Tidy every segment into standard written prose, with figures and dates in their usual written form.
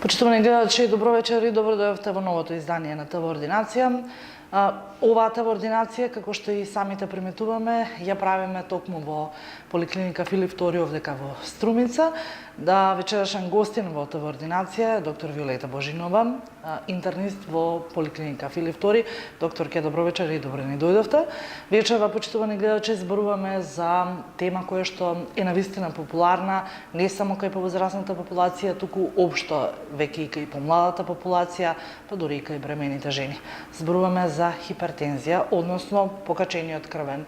Почитувани гледачи, добро вечер и добро дојдовте во новото издание на ТВ Ординација. Оваа ТВ Ординација, како што и самите приметуваме, ја правиме токму во Поликлиника Филип II овдека во Струмица. Да, вечерашен гостин во ТВ Ординација е доктор Виолета Божинова, интернист во Поликлиника Филип II. Докторке, добро вечер и добро ни дојдовте. Вечерва, почитувани гледачи, зборуваме за тема која што е навистина популарна, не само кај повозрасната популација, туку општо веќе и кај помладата популација, па дури и кај бремените жени. Зборуваме за хипертензија, односно покачениот крвен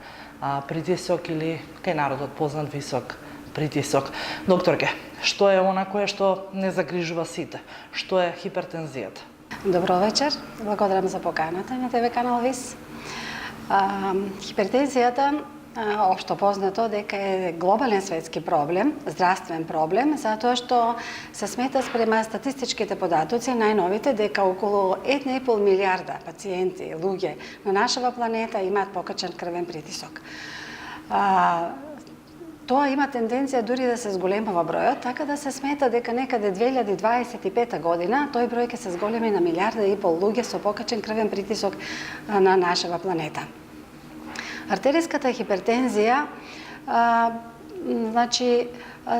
притисок или кај народот познат висок притисок. Докторке, што е она кое што не загрижува сите? Што е хипертензијата? Добро вечер, благодарам за поканата на ТВ канал ВИС. Хипертензијата, општо познато дека е глобален светски проблем, здравствен проблем, затоа што се смета спрема статистичките податоци најновите дека околу 1,5 милиарда пациенти, луѓе на нашава планета имаат покачен крвен притисок. Тоа има тенденција дури да се зголемува бројот, така да се смета дека некаде 2025 година тој број ќе се зголеми на 1,5 милиарда луѓе со покачен крвен притисок на нашава планета. Артериската хипертензија,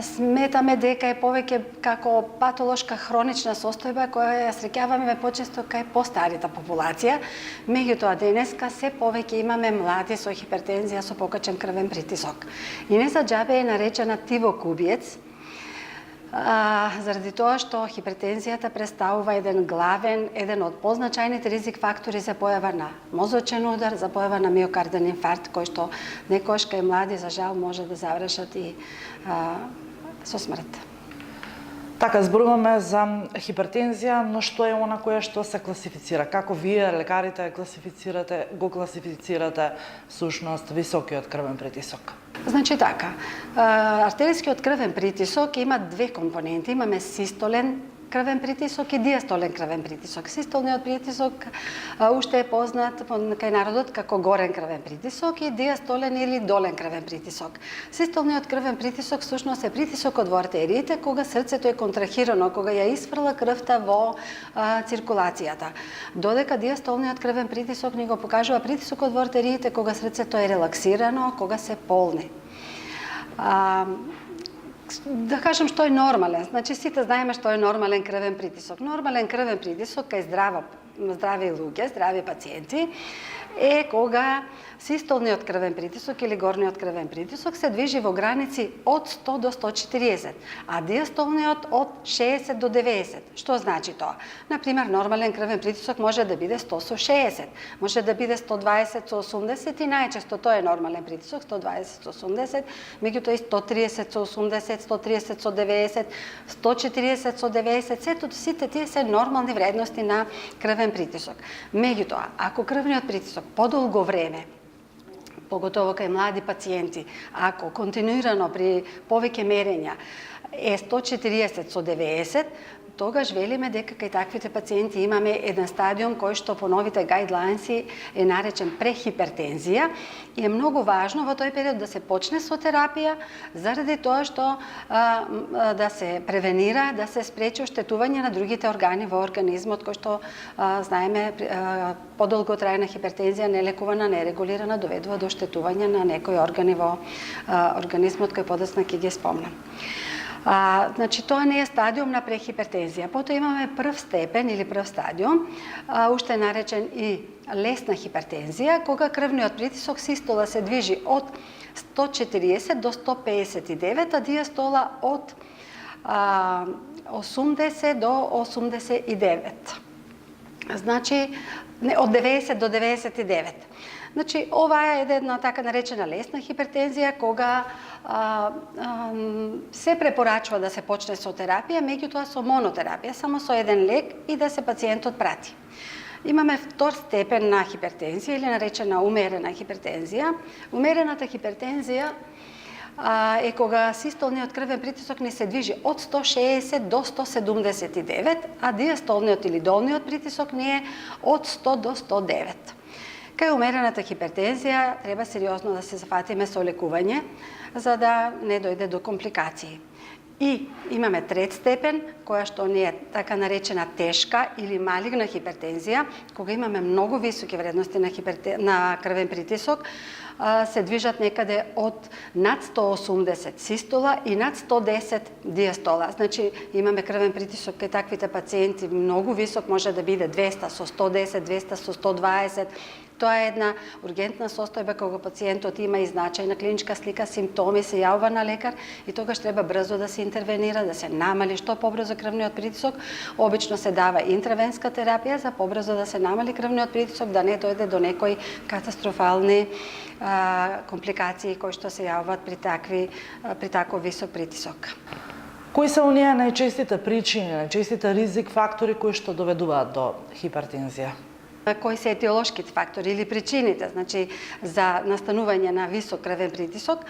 сметаме дека е повеќе како патолошка хронична состојба која ја среќаваме почесто кај постарата популација. Меѓутоа денеска се повеќе имаме млади со хипертензија со покачен крвен притисок. И не за џабе е наречена тивокубиец, заради тоа што хипертензијата представува еден од позначајните ризик фактори за појава на мозочен удар, за појава на миокарден инфаркт, кој што некојаш кај млади за жал може да завршат и со смрт. Така, зборуваме за хипертензија, но што е она кое што се класифицира? Како вие, лекарите, го класифицирате всушност високиот крвен притисок? Значи така, артерискиот крвен притисок има две компоненти. Имаме систолен крвен притисок и диастолен крвен притисок. Систолниот притисок уште е познат кај народот како горен крвен притисок и диастолен или долен крвен притисок. Систолниот крвен притисок всушност е притисокот во артериите кога срцето е контрахирано, кога ја исфрла крвта во циркулацијата. Додека диастолниот крвен притисок ни го покажува притисокот во артериите кога срцето е релаксирано, кога се полни. Да кажам што е нормален. Значи сите знаеме што е нормален крвен притисок. Нормален крвен притисок кај здрави луѓе, здрави пациенти е кога систолниот крвен притисок или горниот крвен притисок се движи во граници од 100 до 140, а диастолниот од 60 до 90. Што значи тоа? Например, нормален крвен притисок може да биде 100 со 60, може да биде 120 со 80 и најчесто тоа е нормален притисок, 120 со 80, меѓутоа и 130 со 80, 130 со 90, 140 со 90, сите тие се нормални вредности на крвен притисок. Меѓутоа, ако крвниот притисок подолго време, поготово кај млади пациенти, ако континуирано при повеќе мерења е 140 со 90, тогаш велиме дека кај таквите пациенти имаме еден стадиум кој што по новите гайдлайнси е наречен прехипертензија и е многу важно во тој период да се почне со терапија заради тоа што да се превенира, да се спречи оштетување на другите органи во организмот, кој што знаеме подолготрајна хипертензија нелекувана, нерегулирана доведува до оштетување на некои органи во организмот кој подоцна ќе ги спомнам. Значи, тоа не е стадиум на прехипертензија. Потоа имаме прв степен или прв стадиум, уште наречен и лесна хипертензија, кога крвниот притисок систола се движи од 140 до 159, а диастола од 80 до 89. Значи, од 90 до 99. Значи, ова е една така наречена лесна хипертензија, кога се препорачува да се почне со терапија, меѓутоа со монотерапија, само со еден лек и да се пациентот прати. Имаме втор степен на хипертензија или наречена умерена хипертензија. Умерената хипертензија е кога систолниот крвен притисок ни се движи од 160 до 179, а диастолниот или долниот притисок ни е од 100 до 109. Кај умерената хипертензија треба сериозно да се зафатиме со лекување, за да не дојде до компликации. И имаме трет степен, која што не е така наречена тешка или малигна хипертензија, кога имаме многу високи вредности на крвен притисок, се движат некаде од над 180 систола и над 110 диастола. Значи, имаме крвен притисок кај таквите пациенти многу висок, може да биде 200 со 110, 200 со 120. Тоа е една ургентна состојба кога пациентот има и значајна клиничка слика, симптоми, се јавува на лекар и тогаш треба брзо да се интервенира, да се намали што побрзо крвниот притисок. Обично се дава интравенска терапија за побрзо да се намали крвниот притисок, да не дојде до некои катастрофални компликации кои што се јавуваат при таков висок притисок. Кои се оние најчестите причини, најчестите ризик фактори кои што доведуваат до хипертензија? Кои се етиолошките фактори или причините, значи за настанување на висок крвен притисок.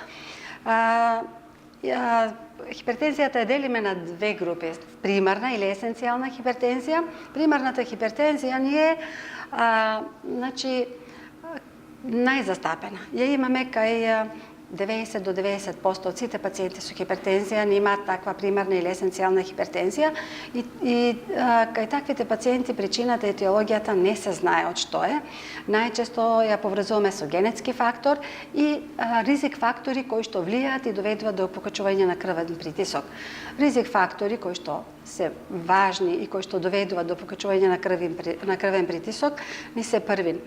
Хипертензијата ја делиме на две групи: примарна или есенцијална хипертензија. Примарната хипертензија ни е значи најзастапена. Ја имаме кај 90 до 90% од сите пациенти со хипертензија немаат таква примарна или есенцијална хипертензија и кај таквите пациенти причината, етиологијата не се знае од што е. Најчесто ја поврзуваме со генетски фактор и ризик фактори кои што влијаат и доведуваат до покачување на крвен притисок. Ризик фактори кои што се важни и кои што доведуваат до покачување на крвен притисок ни се првин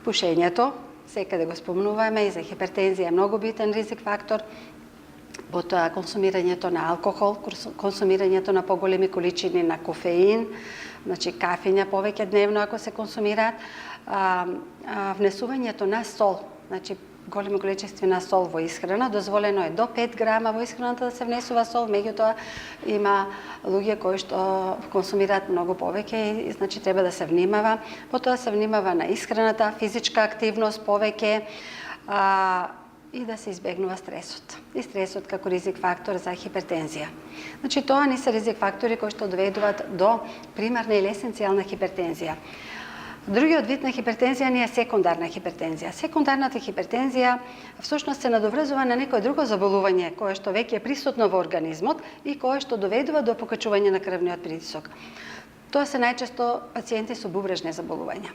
пушењето. Секаде го спомнуваме, и за хипертензија е многу битен ризик фактор. Потоа консумирањето на алкохол, консумирањето на поголеми количини на кофеин, значи кафења повеќе дневно ако се консумираат, внесувањето на сол, значи големи количества на сол во исхрана, дозволено е до 5 грама во исхраната да се внесува сол, меѓутоа има луѓе кои што консумираат многу повеќе и значи треба да се внимава. Потоа се внимава на исхраната, физичка активност повеќе и да се избегнува стресот. И стресот како ризик фактор за хипертензија. Значи тоа не се ризик фактори кои што доведуваат до примарна или есенцијална хипертензија. Другиот вид на хипертензија ни е секундарна хипертензија. Секундарната хипертензија всушност се надоврзува на некое друго заболување кое што веќе е присутно во организмот и кое што доведува до покачување на крвниот притисок. Тоа се најчесто пациенти со бубрежни заболувања.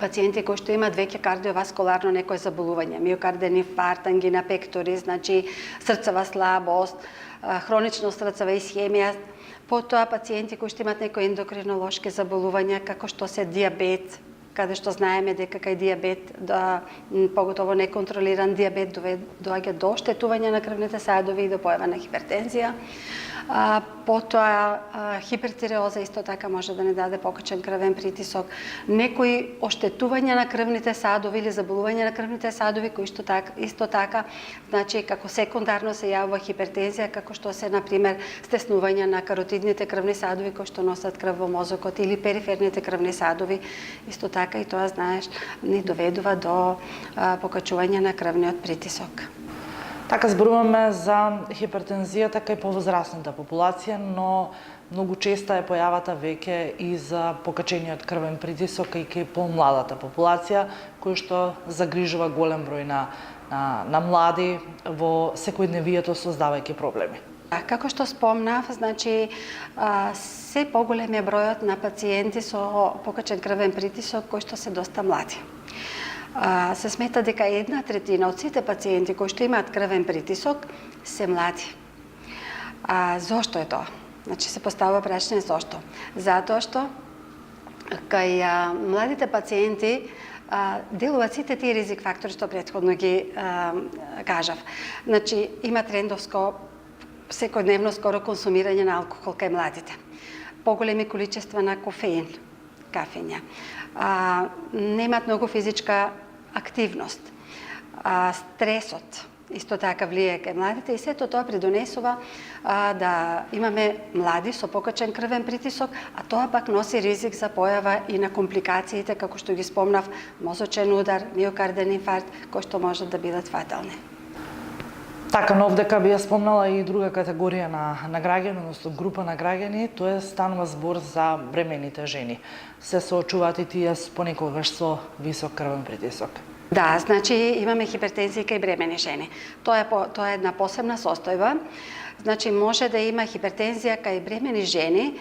Пациенти кои што имаат веќе кардиоваскуларно некое заболување, миокарден инфаркт, ангина пекторис, значи срцева слабост, хронична срцева исхемија. Потоа пациенти кои што имаат некои ендокринолошки заболувања, како што се диабет, каде што знаеме дека кај диабет, поготово неконтролиран диабет, доаѓа до оштетување на крвните садови и до појава на хипертензија. Потоа хипертиреоза исто така може да не даде покачен крвен притисок. Некои оштетувања на крвните садови или заболување на крвните садови кои исто така, значи како секундарно се јавува хипертензија, како што се на пример стеснување на каротидните крвни садови кои што носат крв во мозокот или периферните крвни садови, исто така и тоа знаеш ни доведува до покачување на крвниот притисок. Така зборуваме за хипертензијата кај повозрасната популација, но многу честа е појавата веќе и за покачениот крвен притисок и кај помладата популација, кој што загрижува голем број на млади во секојдневието, создавајќи проблеми. Како што спомнав, значи се поголем е бројот на пациенти со покачен крвен притисок кои што се доста млади. Се смета дека 1/3 од сите пациенти кои што имаат крвен притисок се млади. Зошто е тоа? Значи се поставува прашање зошто? Затоа што кај младите пациенти делуваат сите тие ризик фактори што претходно ги кажав. Значи има трендовско секојдневно скоро консумирање на алкохол кај младите. Поголеми количества на кофеин, кафења. Немаат многу физичка активност. Стресот исто така влијае кај младите и сето тоа придонесува да имаме млади со покачен крвен притисок, а тоа пак носи ризик за појава и на компликациите, како што ги спомнав, мозочен удар, миокарден инфаркт, кои што можат да бидат фатални. Така, но овдека би ја спомнала и друга категорија на граѓани, односно група на граѓани, тоа е станува збор за бремените жени. Се соочуваат и тие понекогаш со висок крвен притисок. Да, значи имаме хипертензија кај бремени жени. Тоа е една посебна состојба Значи може да има хипертензија кај бремени жени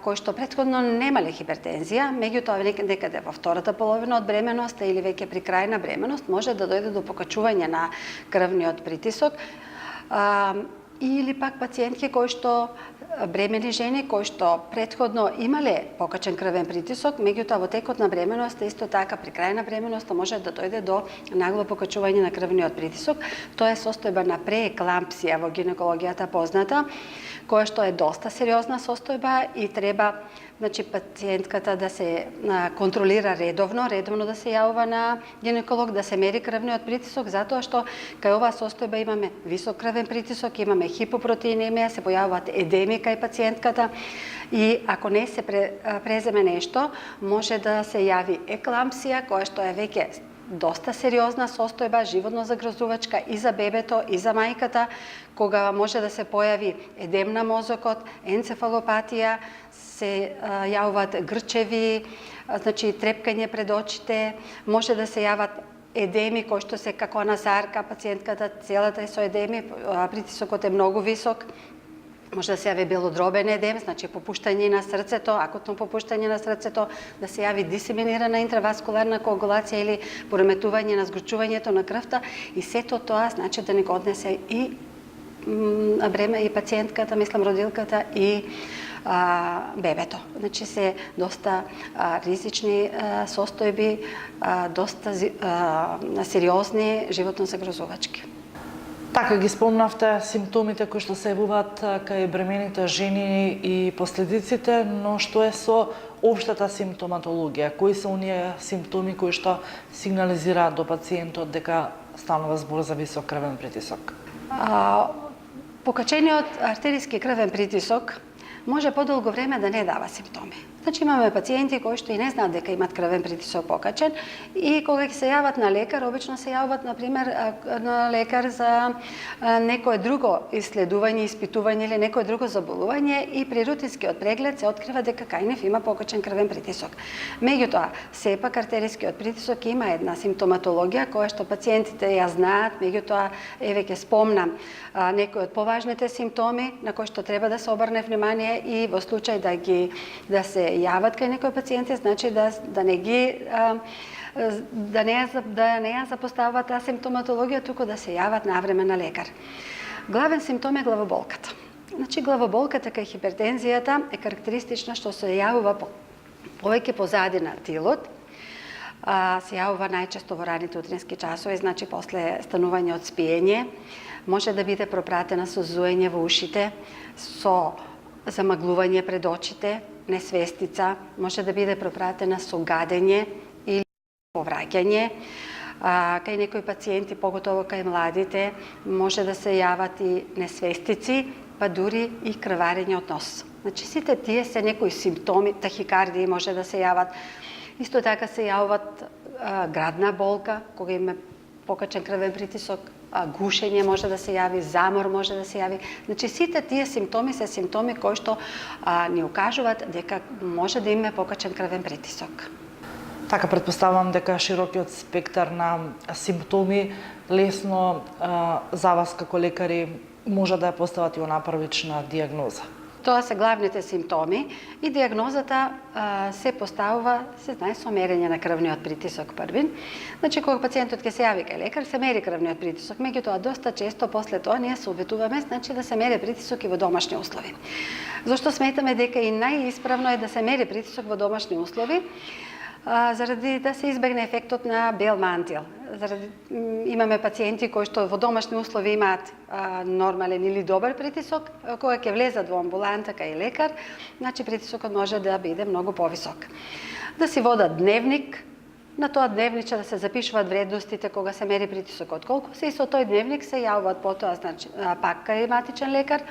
кои што претходно немале хипертензија, меѓутоа некаде во втората половина од бременоста или веќе при крај на бременост може да дојде до покачување на крвниот притисок, или пак пациентки кои што бремени жени кои што претходно имале покачен крвен притисок, меѓутоа во текот на бременоста исто така при крај на бременоста може да дојде до нагло покачување на крвниот притисок. Тоа е состојба на прееклампсија во гинекологијата позната, која што е доста сериозна состојба и треба пациентката да се контролира редовно да се јавува на гинеколог, да се мери крвниот притисок, затоа што кај оваа состојба имаме висок крвен притисок, имаме хипопротеинемија, се појавуваат едеми кај пациентката и ако не се преземе нешто, може да се јави еклампсија, која што е веќе доста сериозна состојба, животно загрозувачка и за бебето, и за мајката, кога може да се појави едем на мозокот, енцефалопатија, се јавуваат грчеви, трепкање пред очите, може да се јават едеми кои што се како на зарка, пациентката целата е со едеми, притисокот е многу висок, може да се јави белодробен едем, попуштање на срцето, акутно попуштање на срцето, да се јави дисеминирана интраваскуларна коагулација или пореметување на згрчувањето на крвта и сето тоа значи да не го однесе и и пациентката, родилката и бебето. Значи се доста ризични состојби, доста сериозни, животно загрозувачки. Така ги спомнавте симптомите кои што се јавуваат кај бремените жени и последиците, но што е со општата симптоматологија? Кои се оние симптоми кои што сигнализираат до пациентот дека станува збор за висок крвен притисок? Покачениот артериски крвен притисок може подолго време да не дава симптоми. Значи имаме пациенти кои што и не знаат дека имат крвен притисок покачен и кога ќе се јават на лекар, обично се јават например на лекар за некое друго исследување, испитување или некое друго заболување и при рутинскиот преглед се открива дека кај нив има покачен крвен притисок. Меѓутоа, сепак артерискиот притисок има една симптоматологија која што пациентите ја знаат, меѓутоа еве ќе спомнам некои од поважните симптоми на кои што треба да се обрне внимание и во случај да се јават кај некои пациенти, значи да не ја запоставуваат таа симптоматологија, туку да се јават навреме на лекар. Главен симптом е главоболката. Значи главоболката кај хипертензијата е карактеристична што се јавува повеќе позади на тилот, се јавува најчесто во раните утрински часови, значи после станување од спиење, може да биде пропратена со зуење во ушите, со замаглување пред очите, несвестица, може да биде пропратена со гадење или повраќање. Кај некои пациенти, поготово кај младите, може да се јават и несвестици, па дури и крварење од нос. Значи сите тие се некои симптоми, тахикардии може да се јават. Исто така се јавуваат градна болка, кога има покачен крвен притисок, гушење може да се јави, замор може да се јави. Значи сите тие симптоми се симптоми кои што ни укажуваат дека може да има покачен крвен притисок. Така претпоставувам дека широкиот спектар на симптоми лесно за вас како лекари може да ја постават и онаа првична дијагноза. Тоа се главните симптоми и дијагнозата се поставува, се знае, со мерење на крвниот притисок првин. Значи, кога пациентот ќе се јави кај лекар, се мери крвниот притисок. Меѓутоа, доста често после тоа ние советуваме, значи, да се мери притисок и во домашни услови. Зошто сметаме дека и најисправно е да се мери притисок во домашни услови, заради да се избегне ефектот на бел мантил. Имаме пациенти кои што во домашни услови имаат нормален или добар притисок, кога ќе влезат во амбуланта кај лекар, значи притисокот може да биде многу повисок. Да си водат дневник, на тоа дневниче да се запишуваат вредностите кога се мери притисокот колку се и со тој дневник се јавуваат потоа, значи, пак кај матичен лекар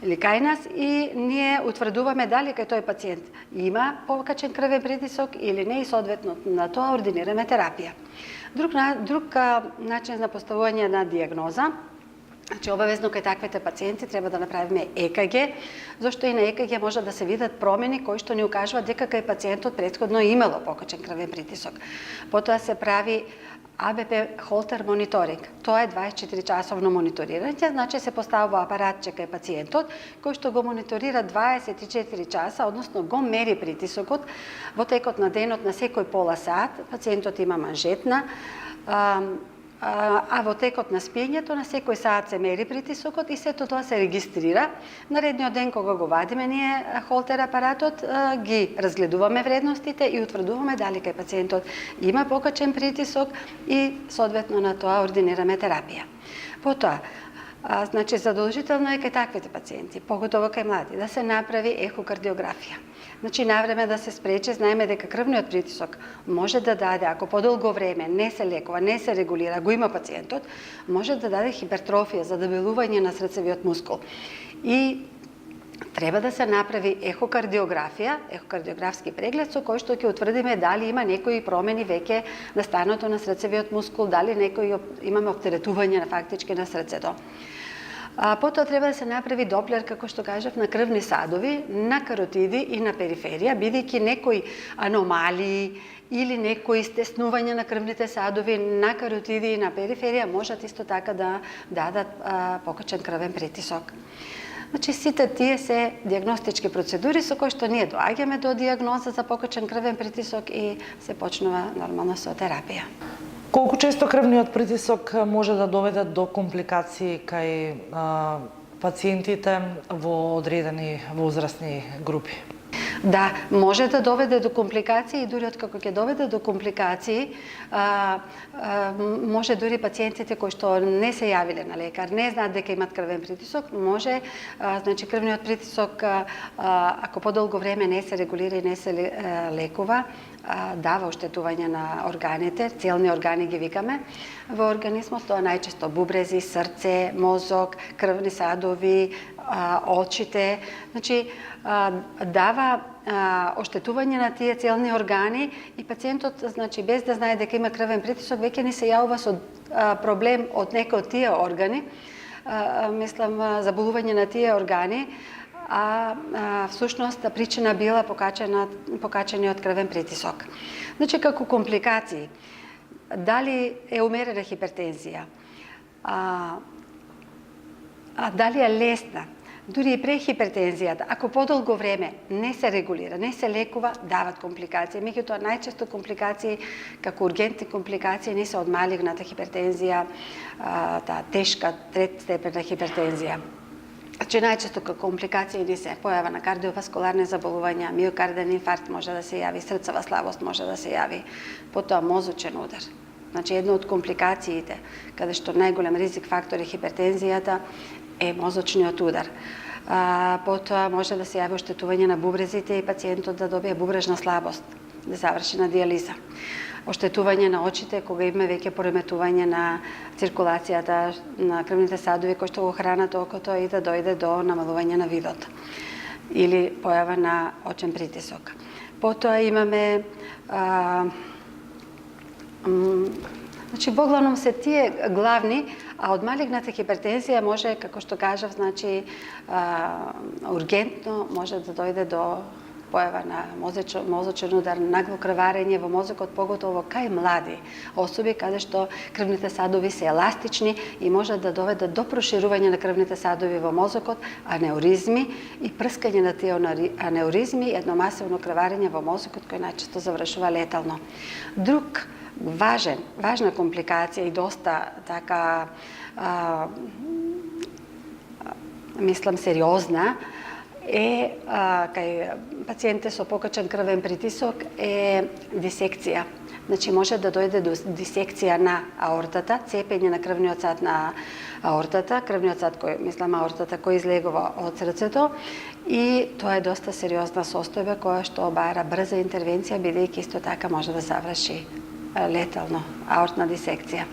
или кај нас и ние утврдуваме дали кај тој пациент има покачен крвен притисок или не и соодветно на тоа ординираме терапија. Друг начин на поставување на дијагноза Значи, обавезно кај таквите пациенти треба да направиме ЕКГ, зашто и на ЕКГ може да се видат промени кои што ни укажуваат дека кај пациентот претходно имало покачен крвен притисок. Потоа се прави АБП холтер мониторинг. Тоа е 24-часовно мониторирање, значи се поставува апаратче кај пациентот кој што го мониторира 24 часа, односно го мери притисокот во текот на денот на секој пола сат. Пациентот има манжетна, а во текот на спиењето на секој саат се мери притисокот и сето тоа се регистрира. Наредниот ден кога го вадиме ние холтер апаратот, ги разгледуваме вредностите и утврдуваме дали кај пациентот има покачен притисок и соодветно на тоа ординираме терапија. Потоа, значи задолжително е кај таквите пациенти, поготово кај млади, да се направи ехокардиографија. Значи навреме да се спречи, знаеме дека крвниот притисок може да даде, ако подолго време не се лекува, не се регулира, го има пациентот, може да даде хипертрофија, задебелување на срцевиот мускул. И треба да се направи ехокардиографија, ехокардиографски преглед со кој што ќе утврдиме дали има некои промени веќе на станото на срцевиот мускул, дали имаме оптеретување на фактички на срцето. Потоа треба да се направи доплер, како што кажав, на крвни садови, на каротиди и на периферија, бидејќи некои аномалии или некои стеснувања на крвните садови на каротиди и на периферија можат исто така да дадат покачен крвен притисок. Значи, сите тие се диагностички процедури со кои што ние доаѓаме до диагноза за покачен крвен притисок и се почнува нормално со терапија. Колку често крвниот притисок може да доведе до компликации кај пациентите во одредени возрастни групи? Да, може да доведе до компликации и дури откако ќе доведе до компликации, може дури пациентите кои што не се јавиле на лекар, не знаат дека имат крвен притисок, може, значи крвниот притисок, ако подолго време не се регулира и не се лекува, дава оштетување на органите, целни органи ги викаме во организмот, тоа најчесто бубрези, срце, мозок, крвни садови, очите, значи дава оштетување на тие целни органи и пациентот, значи без да знае дека има крвен притисок, веќе не се јавува со проблем од некои од тие органи, мислам заболување на тие органи, всушност причина била покачениот крвен притисок. Значи, како компликации, дали е умерена хипертензија, дали е лесна, дури и прехипертензијата, ако подолго време не се регулира, не се лекува, дават компликации. Меѓутоа, најчесто компликации, како ургентни компликации, не се од малигната хипертензија, таа тешка третстепена хипертензија. Значи, најчесто како компликации не се појава на кардиоваскуларни заболувања, миокарден инфаркт може да се јави, срцева слабост може да се јави, потоа мозочен удар. Значи, една од компликациите, каде што најголем ризик фактор е хипертензијата, е мозочниот удар. Потоа може да се јави оштетување на бубрезите и пациентот да добие бубрежна слабост, да заврши на диализа. Оштетување на очите, кога има веќе пореметување на циркулацијата на крвните садови кои што го хранат окото и да дојде до намалување на видот или појава на очен притисок. Потоа имаме значи, воглавном се тие главни, а од малигната хипертензија може, како што кажав, значи, ургентно може да дојде до појава на мозочен удар, нагло крварење во мозокот, поготово кај млади особи, каде што крвните садови се еластични и може да доведат до проширување на крвните садови во мозокот, анеуризми и прскање на тие анеуризми и едно масивно крварење во мозокот кој најчесто завршува летално. Друг важна компликација и доста така мислам сериозна е кај пациенти со покачен крвен притисок е дисекција. Значи може да дојде до дисекција на аортата, цепење на крвниот сад на аортата, крвниот сад аортата кој излегува од срцето и тоа е доста сериозна состојба која што бара брза интервенција, бидејќи исто така може да заврши летално аортна дисекција.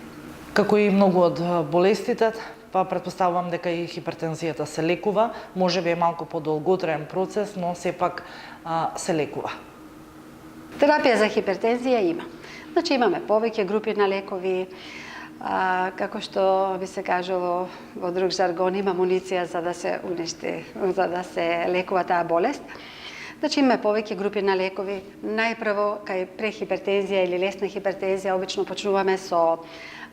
Како и многу од болестите, па претпоставувам дека и хипертензијата се лекува, може би е малку подолготраен процес, но сепак се лекува. Терапија за хипертензија има. Значи имаме повеќе групи на лекови, како што би се кажало во друг жаргон, има муниција за да се уништи, за да се лекува таа болест. Значи има повеќе групи на лекови. Најпрво, кај прехипертензија или лесна хипертензија, обично почнуваме со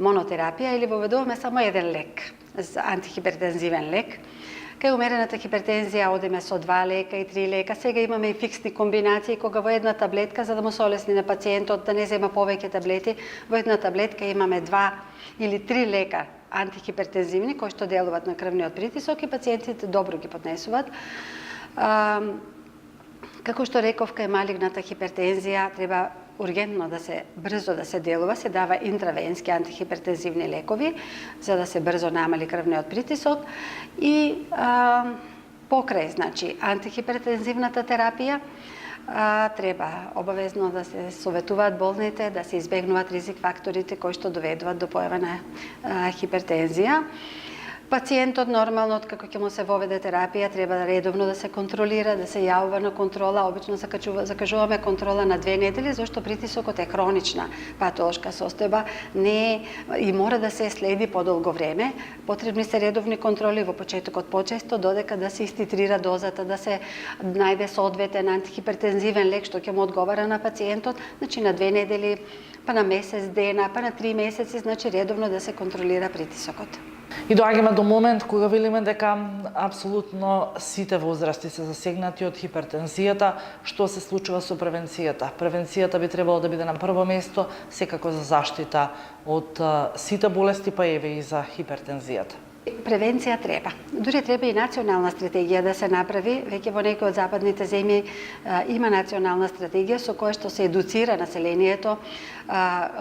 монотерапија или воведуваме само еден лек, антихипертензивен лек. Кај умерената хипертензија одиме со 2 лека и 3 лека. Сега имаме и фиксни комбинации, кога во една таблетка, за да му се олесни на пациентот да не зема повеќе таблети, во една таблетка имаме 2 или 3 лека антихипертензивни, кои што делуваат на крвниот притисок и пациентите добро ги поднесуваат. Како што реков, кај малигната хипертензија треба ургентно брзо да се делува, се дава интравенски антихипертензивни лекови, за да се брзо намали крвниот притисок и покрај, значи, антихипертензивната терапија, треба обавезно да се советуваат болните, да се избегнуваат ризик факторите кои што доведуваат до појава на хипертензија. Пациентот нормално, како ќе му се воведе терапија, треба редовно да се контролира, да се јавува на контрола. Обично закажуваме контрола на 2 недели, зашто притисокот е хронична патолошка состојба, не и мора да се следи подолго време. Потребни се редовни контроли во почетокот почесто, додека да се иститрира дозата, да се најде соодветен антихипертензивен лек што ќе му одговара на пациентот, значи на 2 недели, па на месец дена, па на 3 месеци, значи редовно да се контролира притисокот. И доаѓаме до момент кога велиме дека апсолутно сите возрасти се засегнати од хипертензијата. Што се случува со превенцијата? Превенцијата би требало да биде на прво место, секако за заштита од сите болести, па еве и за хипертензијата. Превенција треба. Дури треба и национална стратегија да се направи. Веќе во некои од западните земји има национална стратегија со која што се едуцира населението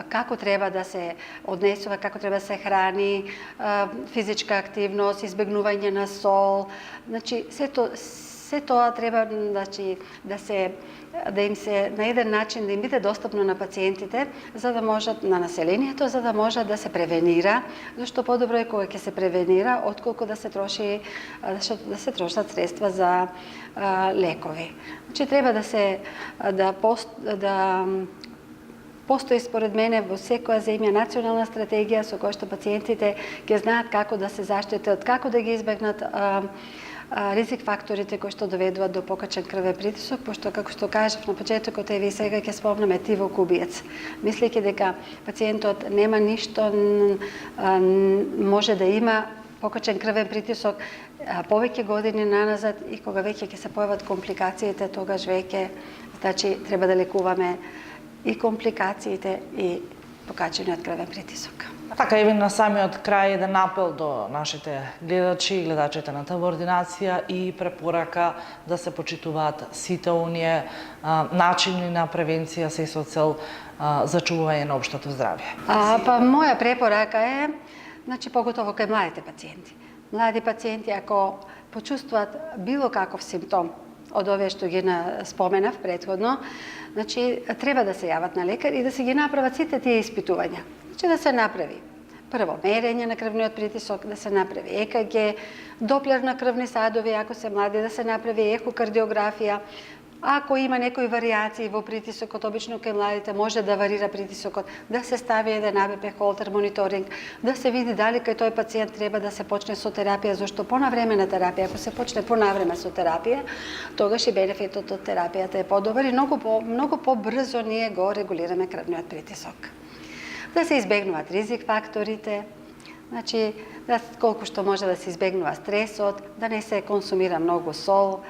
како треба да се однесува, како треба да се храни, физичка активност, избегнување на сол. Значи, се тоа треба, значи, да им се на еден начин да им биде достапно на пациентите, за да можат на населението, за да може да се превенира, зашто подобро е кога ќе се превенира отколку да се трошат средства за лекови. Значи треба постои според мене во секоја земја национална стратегија со која што пациентите ќе знаат како да се заштитат, како да ги избегнат ризик факторите кои што доведуваат до покачен крвен притисок, пошто како што кажав на почетокот, и сега ќе спомнеме тивок убиец. Мислејќи дека пациентот нема ништо, може да има покачен крвен притисок повеќе години наназад и кога веќе ќе се појават компликациите, тогаш веќе, значи, треба да лекуваме и компликациите и покачениот крвен притисок. Така, еве на самиот крај еден апел до нашите гледачи и гледачите на ТВ Ординација и препорака да се почитуваат сите оние начини на превенција се со цел зачувување на општото здравје. Па моја препорака е, значи, поготово кај младите пациенти. Млади пациенти ако почувствуваат било каков симптом од овие што ги споменав претходно, значи треба да се јават на лекар и да се ги направат сите тие испитувања. Значи да се направи прво мерење на крвниот притисок, да се направи ЕКГ, доплер на крвни садови ако се млади, да се направи ехокардиографија. Ако има некои варијации во притисокот, обично кај младите може да варира притисокот, да се стави еден АБП холтер мониторинг, да се види дали кај тој пациент треба да се почне со терапија, зашто понавремена терапија, ако се почне понавреме со терапија, тогаш и бенефитот од терапијата е подобар и многу побрзо ние го регулираме крвниот притисок. Да се избегнуваат ризик факторите, значи колку што може да се избегнува стресот, да не се консумира многу сол,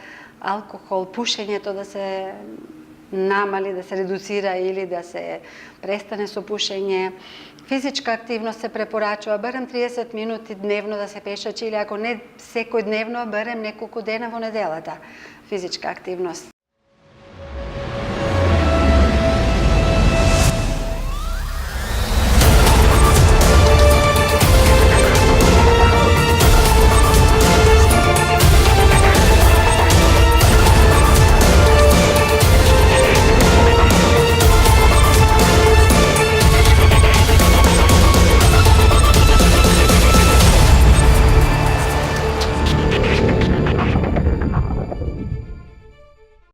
алкохол, пушењето да се намали, да се редуцира или да се престане со пушење. Физичка активност се препорачува барем 30 минути дневно да се пешачи или ако не секој дневно, барем неколку дена во неделата физичка активност.